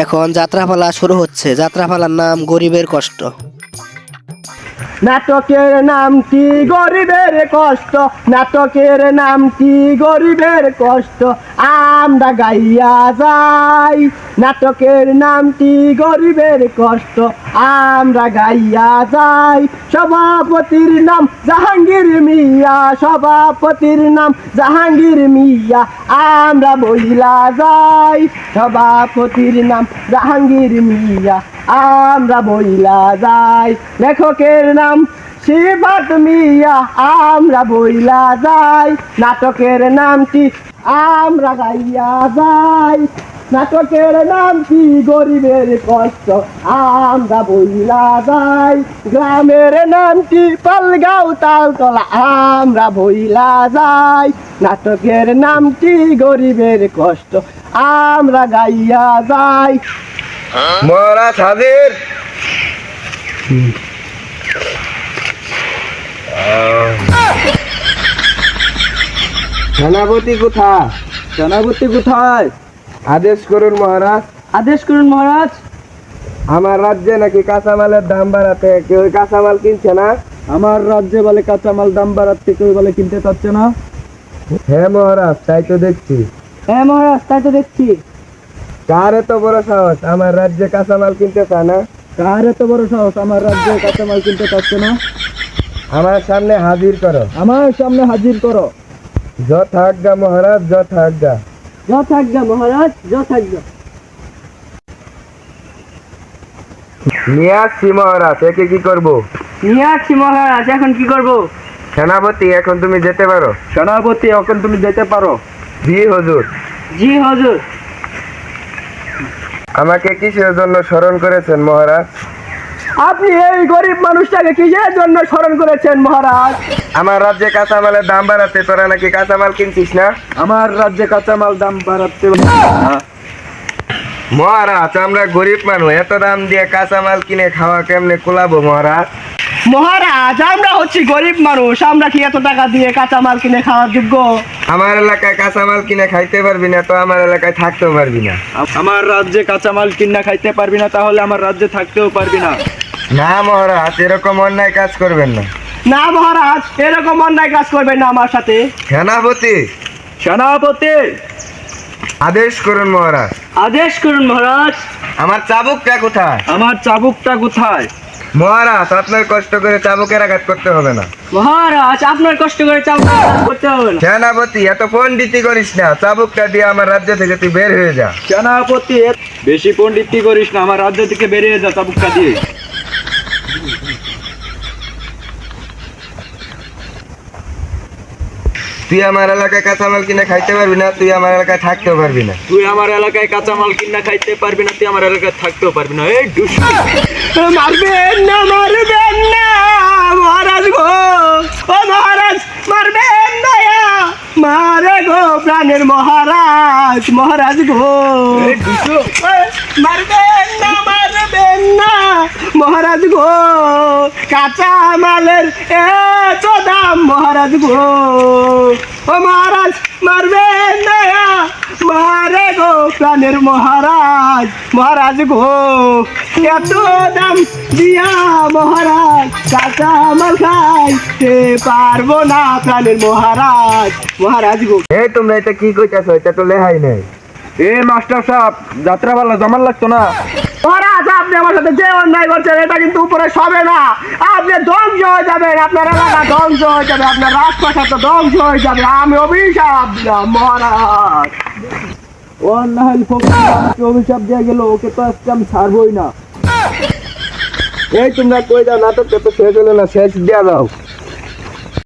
এখন যাত্রাপালা শুরু হচ্ছে। যাত্রাপালার নাম গরিবের কষ্ট। নাটকের নামটি গরিবের কষ্ট, নাটকের নামটি গরিবের কষ্ট, আমরা গাইয়া যাই। নাটকের নামটি গরিবের কষ্ট, আমরা গাইয়া যাই। সভাপতির নাম জাহাঙ্গীর মিয়া, সভাপতির নাম জাহাঙ্গীর মিয়া, আমরা বইলা যাই। সভাপতির নাম জাহাঙ্গীর মিয়া, আমরা বইলা যাই। লেখকের নাম শিবাত মিয়া, আমরা বইলা যাই। নাটকের নামটি আমরা গাইয়া যাই। নাটকের নামটি গরিবের কষ্ট, আমরা বইলা যাই। গ্রামের নামটি পালগাঁও তালতলা, আমরা বইলা যাই। নাটকের নামটি গরিবের কষ্ট, আমরা গাইয়া যাই। মহারাজ হাজির। সেনাপতি কোথায়? সেনাপতি কোথায়? আদেশ করুন মহারাজ। আদেশ করুন মহারাজ। আমার রাজ্যে নাকি কাঁচামালের দাম বাড়াতে কেউ কাঁচামাল কিনছে না। আমার রাজ্যে বলে কাঁচামাল দাম বাড়াতে কেউ বলে কিনতে চাচ্ছে না। হ্যাঁ মহারাজ, তাই তো দেখছি। হ্যাঁ মহারাজ, তাই তো দেখছি। কার এত বড় সাহস আমার রাজ্যে কাঁচামাল কিনতে চায় না? কার এত বড় সাহস আমার রাজ্যে কাঁচামাল কিনতে চাচ্ছে না? আমার সামনে হাজির করো। আমার সামনে হাজির করো। যথাজ্ঞা মহারাজ, যথাজ্ঞা। যথাজ্ঞা মহারাজ, যথাজ্ঞা। নিয়ে আসছি মহারাজ, একে কি করবো? নিয়ে আসছি মহারাজ, এখন কি করব? সেনাপতি এখন তুমি যেতে পারো। সেনাপতি এখন তুমি যেতে পারো। জি হুজুর। জি হুজুর। আমাকে কিসের জন্য স্মরণ করেছেন মহারাজ? আপনি এই গরিব মানুষটাকে কিসের জন্য স্মরণ করেছেন মহারাজ? আমার রাজ্যে কাঁচামালের দাম বাড়াতে তোরা নাকি কাঁচামাল কিনছিস না? আমার রাজ্যে কাঁচামাল দাম বাড়াতে মহারাজ আমরা গরিব মানুষ, এত দাম দিয়ে কাঁচামাল কিনে খাওয়া কেমনে কুলাবো মহারাজ? মহারাজ আমরা হচ্ছি গরিব মানুষ, আমরা কি এত টাকা দিয়ে কাঁচামাল কিনে খাওয়ার যোগ্য? আমার এলাকায় কাঁচামাল কিনে খাইতে পারবি না তো আমার এলাকায় থাকতেও পারবি না। আমার রাজ্যে কাঁচামাল কিনা খাইতে পারবি না, তাহলে আমার রাজ্যে থাকতেও পারবি না। না মহারাজ, এরকম অন্যায় কাজ করবেন না। না মহারাজ, এরকম অন্যায় কাজ করবেন না আমার সাথে। সেনাপতি সেনাপতি আদেশ করুন মহারাজ। আদেশ করুন মহারাজ। আমার চাবুকটা কোথায়? আমার চাবুকটা কোথায়? মহারাজ আপনার কষ্ট করে চাবুকের আঘাত করতে হবে না। মহারাজ আপনার কষ্ট করে চাবুক করতে হবে না। সেনাপতি এত পণ্ডিতি করিস না, চাবুকটা দিয়ে আমার রাজ্য থেকে তুই বের হয়ে যা। সেনাপতি বেশি পণ্ডিতি করিস না, আমার রাজ্য থেকে বেরিয়ে যা চাবুকটা দিয়ে। তুই আমার এলাকায় কাঁচামাল কিনে খাইতে পারবি না, তুই আমার এলাকায় থাকতেও পারবি না। তুই আমার এলাকায় কাঁচামাল কিনা খাইতে পারবি না, তুই আমার এলাকায় থাকতেও পারবি না। এই দুষ্টু, মারবেন না, মারবেন না মহারাজ গো। ও মহারাজ মারবেন না, মারে গো প্রাণের মহারাজ, মহারাজ গো। মারবেন না, মারবেন না মহারাজ গো। কাঁচা মালের এত দাম মহারাজ গো। ও মহারাজ মারবেন না, মারে গো প্রাণের মহারাজ, মহারাজ গো। এত দাম দিয়া মহারাজ কাঁচা মাল খাইতে পারবো না প্রাণের মহারাজ, মহারাজ গো। এই তোমরা এটা কি কইতাছো? এটা তো লেহাই নেই। এ মাস্টার সাহেব, যাত্রাপালা জমান লাগতো না? মহারাজ আপনি আমার সাথে যে অন্যায় করছেন এটা কিন্তু উপরে সবে না। আপনি ধ্বংস হয়ে যাবেন, আপনার এলাকা ধ্বংস হয়ে যাবে, আপনার রাজপ্রাসাদ ধ্বংস হয়ে যাবে। আমি অভিশাপ দিলাম মহারাজ। অন্যায় ফকির অভিশাপ দিয়ে গেল, ওকে তো আজকে আমি ছাড়বই না। এই তোমরা কই দাও, নাটকটা তো শেষ হলো না, শেষ দিয়া দাও।